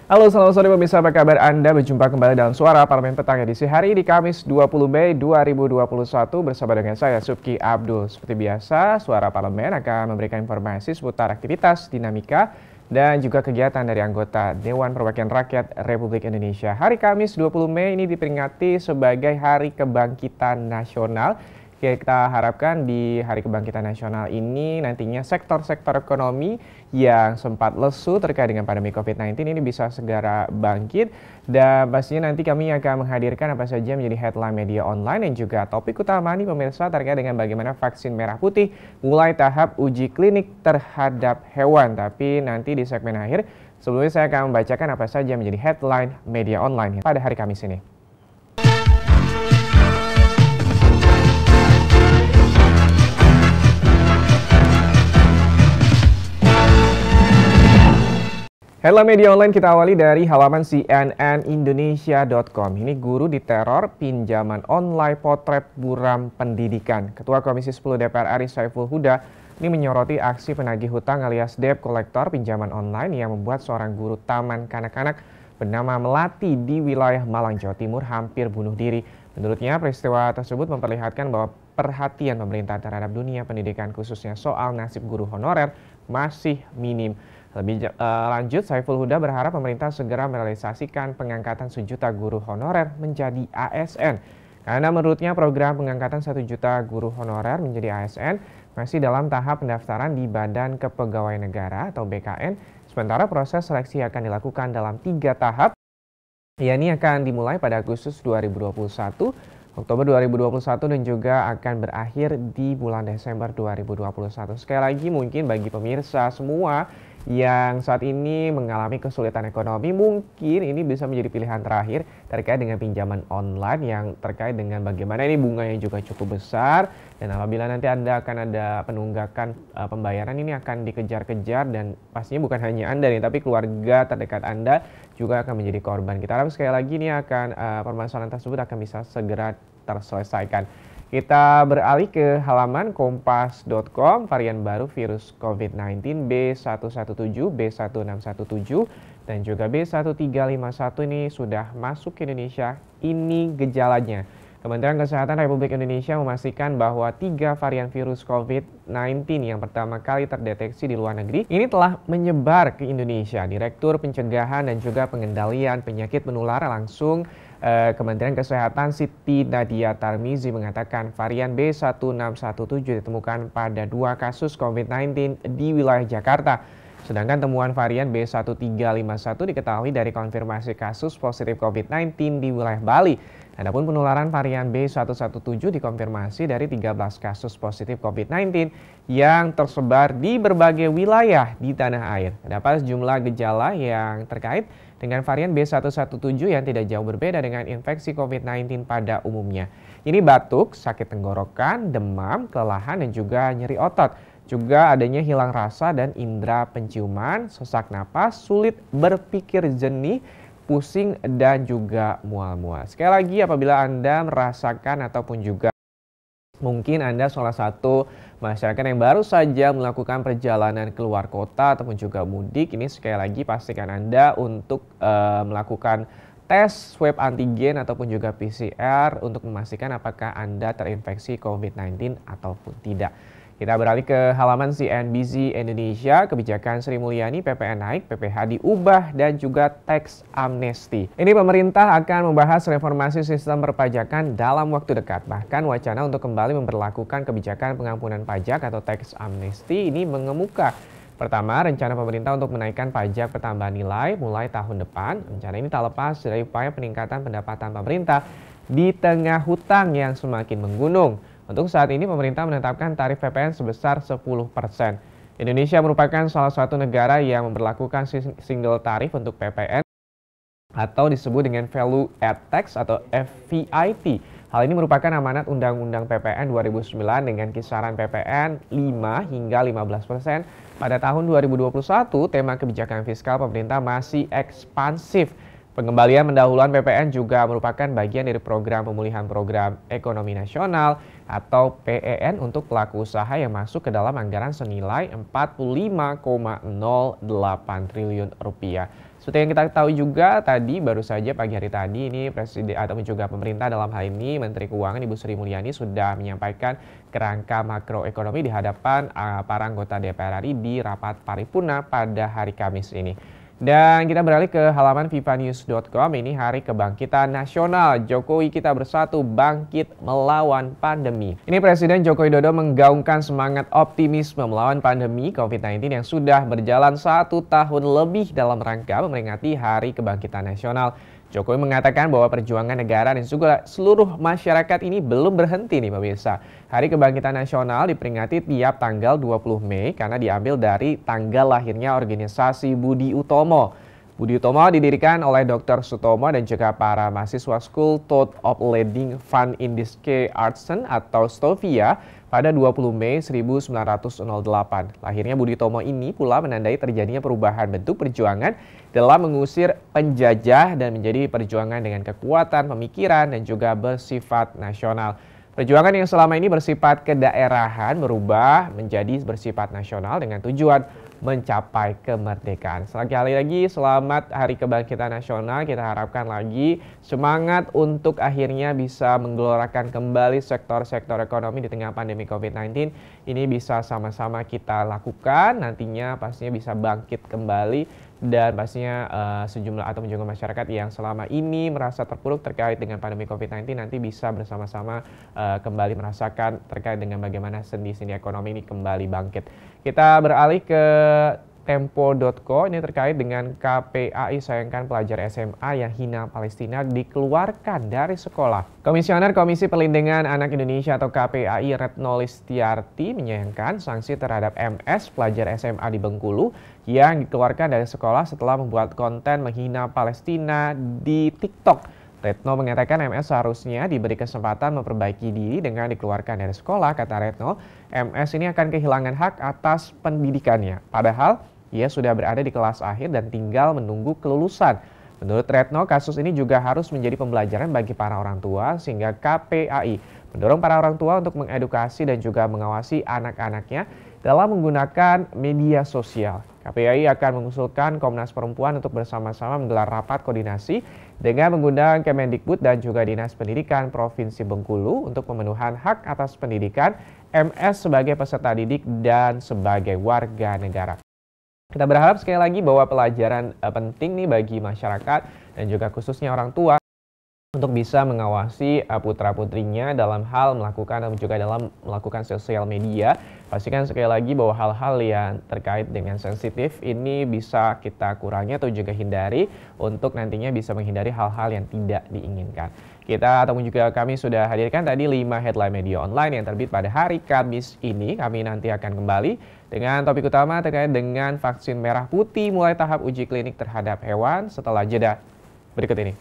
Halo, selamat sore pemirsa, apa kabar Anda? Berjumpa kembali dalam Suara Parlemen Petang edisi hari di Kamis 20 Mei 2021 bersama dengan saya Subki Abdul. Seperti biasa, Suara Parlemen akan memberikan informasi seputar aktivitas, dinamika, dan juga kegiatan dari anggota Dewan Perwakilan Rakyat Republik Indonesia. Hari Kamis 20 Mei ini diperingati sebagai Hari Kebangkitan Nasional. Kita harapkan di Hari Kebangkitan Nasional ini nantinya sektor-sektor ekonomi yang sempat lesu terkait dengan pandemi COVID-19 ini bisa segera bangkit. Dan pastinya nanti kami akan menghadirkan apa saja menjadi headline media online dan juga topik utama nih pemirsa terkait dengan bagaimana vaksin merah putih mulai tahap uji klinik terhadap hewan. Tapi nanti di segmen akhir, sebelumnya saya akan membacakan apa saja menjadi headline media online pada hari Kamis ini. Headline media online kita awali dari halaman cnnindonesia.com. Ini guru diteror pinjaman online potret buram pendidikan. Ketua Komisi 10 DPR RI Saiful Huda ini menyoroti aksi penagih hutang alias debt collector pinjaman online yang membuat seorang guru taman kanak-kanak bernama Melati di wilayah Malang, Jawa Timur hampir bunuh diri. Menurutnya peristiwa tersebut memperlihatkan bahwa perhatian pemerintah terhadap dunia pendidikan khususnya soal nasib guru honorer masih minim. Lebih lanjut, Saiful Huda berharap pemerintah segera merealisasikan pengangkatan 1 juta guru honorer menjadi ASN. Karena menurutnya program pengangkatan 1 juta guru honorer menjadi ASN masih dalam tahap pendaftaran di Badan Kepegawaian Negara atau BKN, sementara proses seleksi akan dilakukan dalam 3 tahap, yakni akan dimulai pada Agustus 2021, Oktober 2021 dan juga akan berakhir di bulan Desember 2021. Sekali lagi mungkin bagi pemirsa semua yang saat ini mengalami kesulitan ekonomi, mungkin ini bisa menjadi pilihan terakhir terkait dengan pinjaman online yang terkait dengan bagaimana ini bunganya juga cukup besar, dan apabila nanti Anda akan ada penunggakan pembayaran ini akan dikejar-kejar dan pastinya bukan hanya Anda nih, tapi keluarga terdekat Anda juga akan menjadi korban. Kita harap sekali lagi ini akan permasalahan tersebut akan bisa segera terselesaikan. Kita beralih ke halaman kompas.com. Varian baru virus COVID-19 B117, B1617, dan juga B1351 ini sudah masuk ke Indonesia. Ini gejalanya. Kementerian Kesehatan Republik Indonesia memastikan bahwa 3 varian virus COVID-19 yang pertama kali terdeteksi di luar negeri ini telah menyebar ke Indonesia. Direktur Pencegahan dan juga Pengendalian Penyakit Menular langsung Kementerian Kesehatan Siti Nadia Tarmizi mengatakan varian B1617 ditemukan pada 2 kasus COVID-19 di wilayah Jakarta. Sedangkan temuan varian B1351 diketahui dari konfirmasi kasus positif COVID-19 di wilayah Bali. Adapun penularan varian B117 dikonfirmasi dari 13 kasus positif COVID-19 yang tersebar di berbagai wilayah di tanah air. Terdapat sejumlah gejala yang terkait dengan varian B117 yang tidak jauh berbeda dengan infeksi COVID-19 pada umumnya. Ini batuk, sakit tenggorokan, demam, kelelahan, dan juga nyeri otot. Juga adanya hilang rasa dan indera penciuman, sesak napas, sulit berpikir jernih, pusing, dan juga mual-mual. Sekali lagi, apabila Anda merasakan ataupun juga mungkin Anda salah satu masyarakat yang baru saja melakukan perjalanan keluar kota ataupun juga mudik, ini sekali lagi pastikan Anda untuk melakukan tes swab antigen ataupun juga PCR untuk memastikan apakah Anda terinfeksi COVID-19 ataupun tidak. Kita beralih ke halaman CNBC Indonesia, kebijakan Sri Mulyani PPN naik, PPh diubah, dan juga tax amnesty. Ini pemerintah akan membahas reformasi sistem perpajakan dalam waktu dekat. Bahkan wacana untuk kembali memperlakukan kebijakan pengampunan pajak atau tax amnesty ini mengemuka. Pertama, rencana pemerintah untuk menaikkan pajak pertambahan nilai mulai tahun depan. Rencana ini tak lepas dari upaya peningkatan pendapatan pemerintah di tengah hutang yang semakin menggunung. Untuk saat ini, pemerintah menetapkan tarif PPN sebesar 10%. Indonesia merupakan salah satu negara yang memberlakukan single tarif untuk PPN atau disebut dengan Value Add Tax atau VAT. Hal ini merupakan amanat Undang-Undang PPN 2009 dengan kisaran PPN 5 hingga 15%. Pada tahun 2021, tema kebijakan fiskal pemerintah masih ekspansif. Pengembalian pendahuluan PPN juga merupakan bagian dari program pemulihan program ekonomi nasional atau PEN untuk pelaku usaha yang masuk ke dalam anggaran senilai 45,08 triliun rupiah. Seperti yang kita tahu juga tadi, baru saja pagi hari tadi ini Presiden atau juga pemerintah dalam hal ini Menteri Keuangan Ibu Sri Mulyani sudah menyampaikan kerangka makroekonomi di hadapan para anggota DPR RI di rapat paripurna pada hari Kamis ini. Dan kita beralih ke halaman vivanews.com, ini hari kebangkitan nasional. Jokowi kita bersatu bangkit melawan pandemi. Ini Presiden Joko Widodo menggaungkan semangat optimisme melawan pandemi COVID-19 yang sudah berjalan 1 tahun lebih dalam rangka memperingati Hari Kebangkitan Nasional. Jokowi mengatakan bahwa perjuangan negara dan juga seluruh masyarakat ini belum berhenti nih pemirsa. Hari Kebangkitan Nasional diperingati tiap tanggal 20 Mei karena diambil dari tanggal lahirnya organisasi Budi Utomo. Budi Utomo didirikan oleh Dr. Sutomo dan juga para mahasiswa School Thought of Leading Van Indiske Artsen atau STOVIA pada 20 Mei 1908. Lahirnya Budi Utomo ini pula menandai terjadinya perubahan bentuk perjuangan dalam mengusir penjajah dan menjadi perjuangan dengan kekuatan pemikiran dan juga bersifat nasional. Perjuangan yang selama ini bersifat kedaerahan berubah menjadi bersifat nasional dengan tujuan mencapai kemerdekaan. Sekali lagi selamat Hari Kebangkitan Nasional. Kita harapkan lagi semangat untuk akhirnya bisa menggelorakan kembali sektor-sektor ekonomi di tengah pandemi COVID-19. Ini bisa sama-sama kita lakukan, nantinya pastinya bisa bangkit kembali. Dan pastinya sejumlah atau juga masyarakat yang selama ini merasa terpuruk terkait dengan pandemi COVID-19 nanti bisa bersama-sama kembali merasakan terkait dengan bagaimana sendi-sendi ekonomi ini kembali bangkit. Kita beralih ke Tempo.co, ini terkait dengan KPAI sayangkan pelajar SMA yang hina Palestina dikeluarkan dari sekolah. Komisioner Komisi Perlindungan Anak Indonesia atau KPAI Retno Listiarti menyayangkan sanksi terhadap MS pelajar SMA di Bengkulu yang dikeluarkan dari sekolah setelah membuat konten menghina Palestina di TikTok. Retno mengatakan MS seharusnya diberi kesempatan memperbaiki diri dengan dikeluarkan dari sekolah. Kata Retno, MS ini akan kehilangan hak atas pendidikannya. Padahal ia sudah berada di kelas akhir dan tinggal menunggu kelulusan. Menurut Retno, kasus ini juga harus menjadi pembelajaran bagi para orang tua sehingga KPAI mendorong para orang tua untuk mengedukasi dan juga mengawasi anak-anaknya dalam menggunakan media sosial. KPAI akan mengusulkan Komnas Perempuan untuk bersama-sama menggelar rapat koordinasi dengan mengundang Kemendikbud dan juga Dinas Pendidikan Provinsi Bengkulu untuk pemenuhan hak atas pendidikan MS sebagai peserta didik dan sebagai warga negara. Kita berharap sekali lagi bahwa pelajaran penting nih bagi masyarakat dan juga khususnya orang tua untuk bisa mengawasi putra-putrinya dalam hal melakukan dan juga dalam melakukan sosial media. Pastikan sekali lagi bahwa hal-hal yang terkait dengan sensitif ini bisa kita kurangi atau juga hindari untuk nantinya bisa menghindari hal-hal yang tidak diinginkan. Kita ataupun juga kami sudah hadirkan tadi 5 headline media online yang terbit pada hari Kamis ini. Kami nanti akan kembali dengan topik utama terkait dengan vaksin merah putih mulai tahap uji klinik terhadap hewan setelah jeda berikut ini.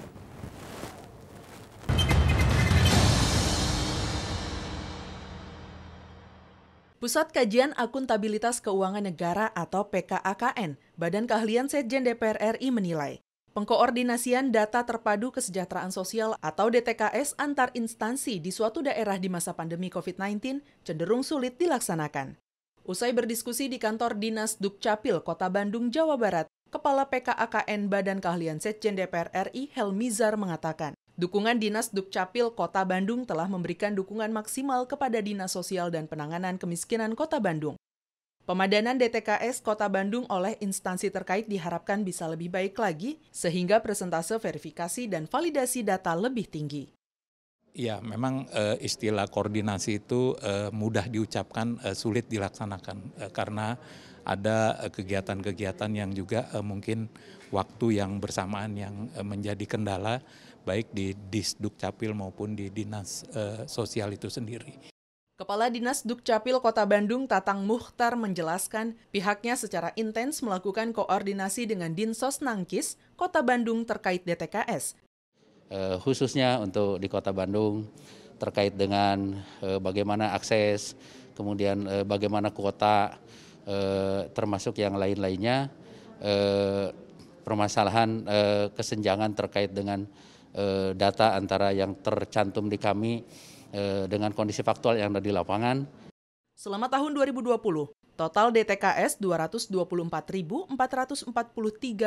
Pusat Kajian Akuntabilitas Keuangan Negara atau PKAKN, Badan Keahlian Setjen DPR RI menilai, pengkoordinasian data terpadu kesejahteraan sosial atau DTKS antar instansi di suatu daerah di masa pandemi COVID-19 cenderung sulit dilaksanakan. Usai berdiskusi di kantor Dinas Dukcapil Kota Bandung, Jawa Barat, Kepala PKAKN Badan Keahlian Setjen DPR RI Helmizar mengatakan, Dukungan Dinas Dukcapil Kota Bandung telah memberikan dukungan maksimal kepada Dinas Sosial dan Penanganan Kemiskinan Kota Bandung. Pemadanan DTKS Kota Bandung oleh instansi terkait diharapkan bisa lebih baik lagi, sehingga persentase verifikasi dan validasi data lebih tinggi. Ya, memang istilah koordinasi itu mudah diucapkan, sulit dilaksanakan karena ada kegiatan-kegiatan yang juga mungkin waktu yang bersamaan yang menjadi kendala baik di Disdukcapil maupun di Dinas Sosial itu sendiri. Kepala Dinas Dukcapil Kota Bandung Tatang Mukhtar menjelaskan pihaknya secara intens melakukan koordinasi dengan Dinsos Nangkis Kota Bandung terkait DTKS. Khususnya untuk di Kota Bandung terkait dengan bagaimana akses, kemudian bagaimana kuota, termasuk yang lain-lainnya, permasalahan kesenjangan terkait dengan data antara yang tercantum di kami dengan kondisi faktual yang ada di lapangan. Selama tahun 2020, total DTKS 224.443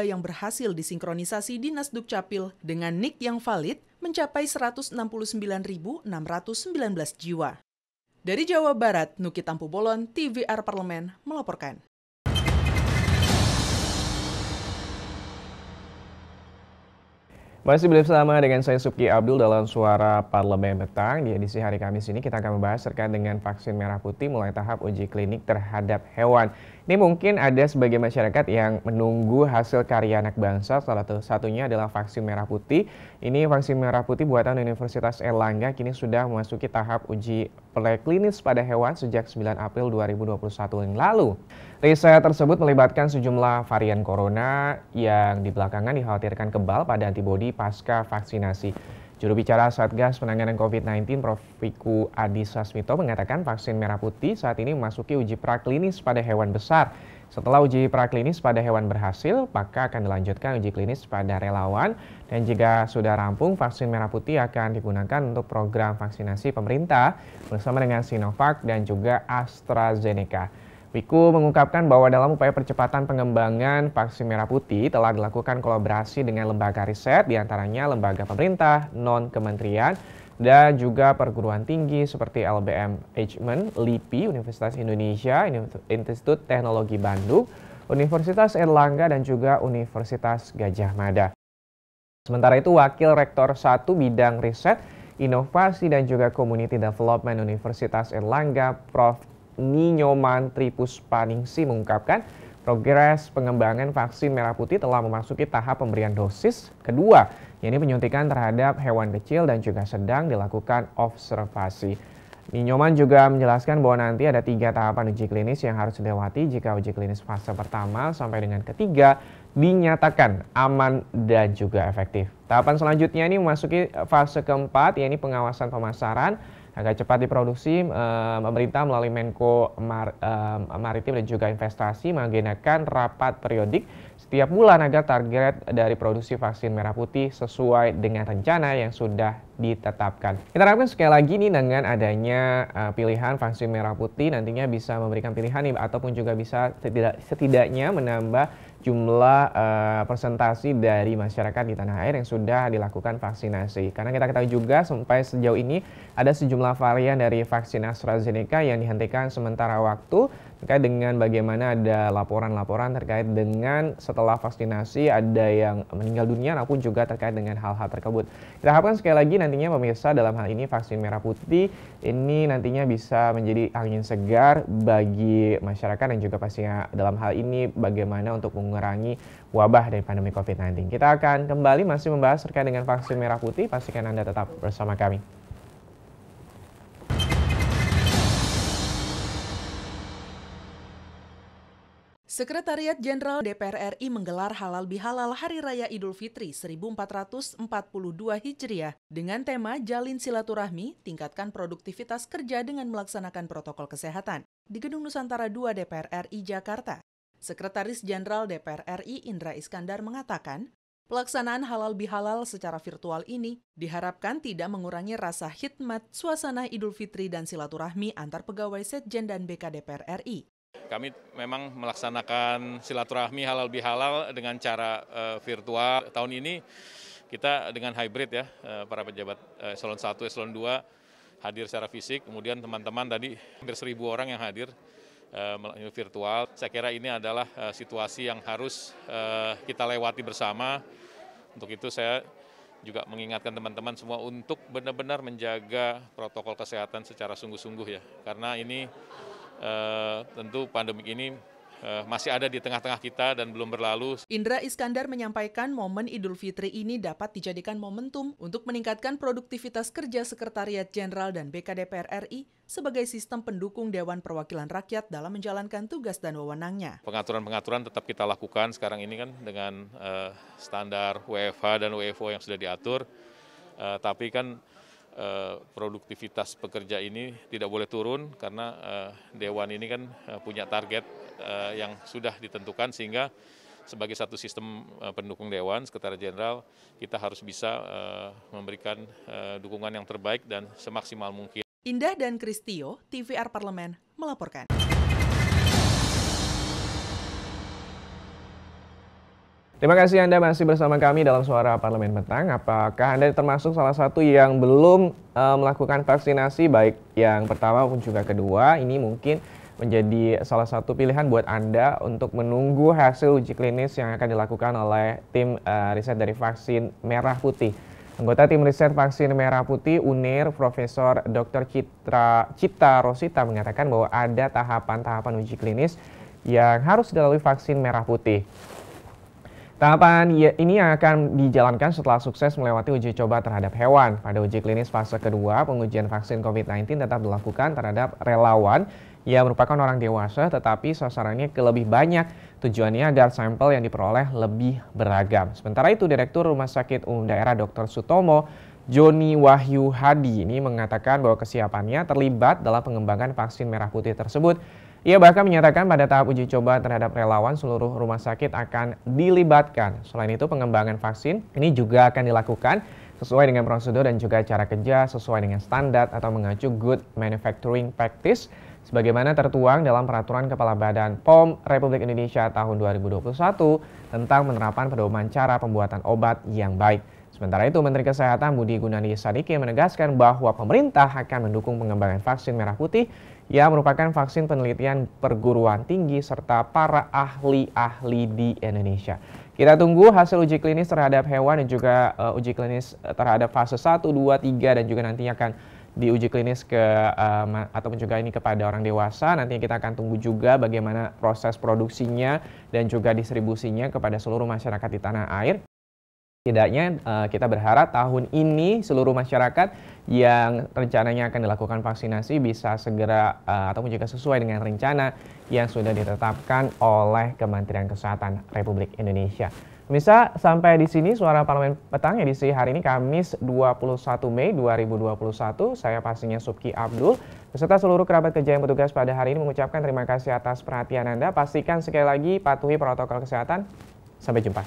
yang berhasil disinkronisasi Dinas Dukcapil dengan NIK yang valid mencapai 169.619 jiwa. Dari Jawa Barat, Nuki Tampu Bolon, TVR Parlemen melaporkan. Masih bersama dengan saya Subki Abdul dalam Suara Parlemen Petang. Di edisi hari Kamis ini kita akan membahas terkait dengan vaksin merah putih mulai tahap uji klinik terhadap hewan. Ini mungkin ada sebagian masyarakat yang menunggu hasil karya anak bangsa, salah satunya adalah vaksin merah putih. Ini vaksin merah putih buatan Universitas Erlangga kini sudah memasuki tahap uji preklinis pada hewan sejak 9 April 2021 yang lalu. Riset tersebut melibatkan sejumlah varian corona yang di belakangan dikhawatirkan kebal pada antibodi pasca vaksinasi. Juru bicara Satgas Penanganan COVID-19 Prof. Wiku Adhisa Smito mengatakan vaksin merah putih saat ini memasuki uji praklinis pada hewan besar. Setelah uji praklinis pada hewan berhasil, maka akan dilanjutkan uji klinis pada relawan. Dan jika sudah rampung, vaksin merah putih akan digunakan untuk program vaksinasi pemerintah bersama dengan Sinovac dan juga AstraZeneca. Wiku mengungkapkan bahwa dalam upaya percepatan pengembangan vaksin merah putih telah dilakukan kolaborasi dengan lembaga riset, diantaranya lembaga pemerintah, non-kementerian, dan juga perguruan tinggi seperti LBM Eijkman, LIPI, Universitas Indonesia, Institut Teknologi Bandung, Universitas Erlangga, dan juga Universitas Gadjah Mada. Sementara itu, Wakil Rektor 1 Bidang Riset, Inovasi, dan juga Community Development Universitas Erlangga, Prof. Ninyoman Tripuspaningsi mengungkapkan progres pengembangan vaksin merah putih telah memasuki tahap pemberian dosis kedua, yaitu penyuntikan terhadap hewan kecil dan juga sedang dilakukan observasi. Ninyoman juga menjelaskan bahwa nanti ada 3 tahapan uji klinis yang harus dilewati jika uji klinis fase pertama sampai dengan ketiga dinyatakan aman dan juga efektif. Tahapan selanjutnya ini memasuki fase keempat, yaitu pengawasan pemasaran. Agar cepat diproduksi, pemerintah melalui Menko Maritim dan juga Investasi mengagendakan rapat periodik setiap bulan agar target dari produksi vaksin merah putih sesuai dengan rencana yang sudah ditetapkan. Kita harapkan sekali lagi nih dengan adanya pilihan vaksin merah putih nantinya bisa memberikan pilihan nih, ataupun juga bisa setidaknya menambah jumlah persentasi dari masyarakat di tanah air yang sudah dilakukan vaksinasi. Karena kita ketahui juga sampai sejauh ini ada sejumlah varian dari vaksin AstraZeneca yang dihentikan sementara waktu terkait dengan bagaimana ada laporan-laporan terkait dengan setelah vaksinasi ada yang meninggal dunia maupun juga terkait dengan hal-hal tersebut. Kita harapkan sekali lagi nantinya pemirsa dalam hal ini vaksin merah putih ini nantinya bisa menjadi angin segar bagi masyarakat dan juga pastinya dalam hal ini bagaimana untuk mengurangi wabah dari pandemi COVID-19. Kita akan kembali masih membahas terkait dengan vaksin merah putih, pastikan Anda tetap bersama kami. Sekretariat Jenderal DPR RI menggelar Halal Bihalal Hari Raya Idul Fitri 1442 Hijriah dengan tema Jalin Silaturahmi, Tingkatkan Produktivitas Kerja dengan Melaksanakan Protokol Kesehatan di Gedung Nusantara II DPR RI Jakarta. Sekretaris Jenderal DPR RI Indra Iskandar mengatakan, pelaksanaan Halal Bihalal secara virtual ini diharapkan tidak mengurangi rasa khidmat, suasana Idul Fitri dan silaturahmi antar pegawai Setjen dan BK DPR RI. Kami memang melaksanakan silaturahmi halal bihalal dengan cara virtual. Tahun ini kita dengan hybrid ya, para pejabat eselon 1, eselon 2 hadir secara fisik, kemudian teman-teman tadi hampir 1.000 orang yang hadir melalui virtual. Saya kira ini adalah situasi yang harus kita lewati bersama. Untuk itu saya juga mengingatkan teman-teman semua untuk benar-benar menjaga protokol kesehatan secara sungguh-sungguh ya. Karena ini tentu pandemik ini masih ada di tengah-tengah kita dan belum berlalu. Indra Iskandar menyampaikan momen Idul Fitri ini dapat dijadikan momentum untuk meningkatkan produktivitas kerja Sekretariat Jenderal dan BK DPR RI sebagai sistem pendukung Dewan Perwakilan Rakyat dalam menjalankan tugas dan wewenangnya. Pengaturan-pengaturan tetap kita lakukan sekarang ini kan dengan standar WFH dan WFO yang sudah diatur, tapi kan produktivitas pekerja ini tidak boleh turun karena Dewan ini kan punya target yang sudah ditentukan, sehingga sebagai satu sistem pendukung Dewan, Sekretariat Jenderal, kita harus bisa memberikan dukungan yang terbaik dan semaksimal mungkin. Indah dan Kristio, TVR Parlemen, melaporkan. Terima kasih Anda masih bersama kami dalam Suara Parlemen Petang. Apakah Anda termasuk salah satu yang belum melakukan vaksinasi, baik yang pertama maupun juga kedua? Ini mungkin menjadi salah satu pilihan buat Anda untuk menunggu hasil uji klinis yang akan dilakukan oleh tim riset dari vaksin merah putih. Anggota tim riset vaksin merah putih UNER, Profesor Dr. Cipta Rosita mengatakan bahwa ada tahapan-tahapan uji klinis yang harus dilalui vaksin merah putih. Tahapan ini yang akan dijalankan setelah sukses melewati uji coba terhadap hewan. Pada uji klinis fase kedua, pengujian vaksin COVID-19 tetap dilakukan terhadap relawan yang merupakan orang dewasa, tetapi sasarannya ke lebih banyak. Tujuannya agar sampel yang diperoleh lebih beragam. Sementara itu, Direktur Rumah Sakit Umum Daerah Dr. Sutomo, Joni Wahyu Hadi ini mengatakan bahwa kesiapannya terlibat dalam pengembangan vaksin merah putih tersebut. Ia bahkan menyatakan pada tahap uji coba terhadap relawan seluruh rumah sakit akan dilibatkan. Selain itu, pengembangan vaksin ini juga akan dilakukan sesuai dengan prosedur dan juga cara kerja sesuai dengan standar atau mengacu Good Manufacturing Practice sebagaimana tertuang dalam Peraturan Kepala Badan POM Republik Indonesia tahun 2021 tentang penerapan pedoman cara pembuatan obat yang baik. Sementara itu, Menteri Kesehatan Budi Gunadi Sadikin menegaskan bahwa pemerintah akan mendukung pengembangan vaksin merah putih yang merupakan vaksin penelitian perguruan tinggi serta para ahli-ahli di Indonesia. Kita tunggu hasil uji klinis terhadap hewan dan juga uji klinis terhadap fase 1, 2, 3 dan juga nantinya akan diuji klinis ataupun juga ini kepada orang dewasa. Nantinya kita akan tunggu juga bagaimana proses produksinya dan juga distribusinya kepada seluruh masyarakat di tanah air. Setidaknya kita berharap tahun ini seluruh masyarakat yang rencananya akan dilakukan vaksinasi bisa segera ataupun juga sesuai dengan rencana yang sudah ditetapkan oleh Kementerian Kesehatan Republik Indonesia. Pemirsa, sampai di sini Suara Parlemen Petang edisi hari ini Kamis 21 Mei 2021. Saya pastinya Subki Abdul beserta seluruh kerabat kerja yang bertugas pada hari ini mengucapkan terima kasih atas perhatian Anda. Pastikan sekali lagi patuhi protokol kesehatan. Sampai jumpa.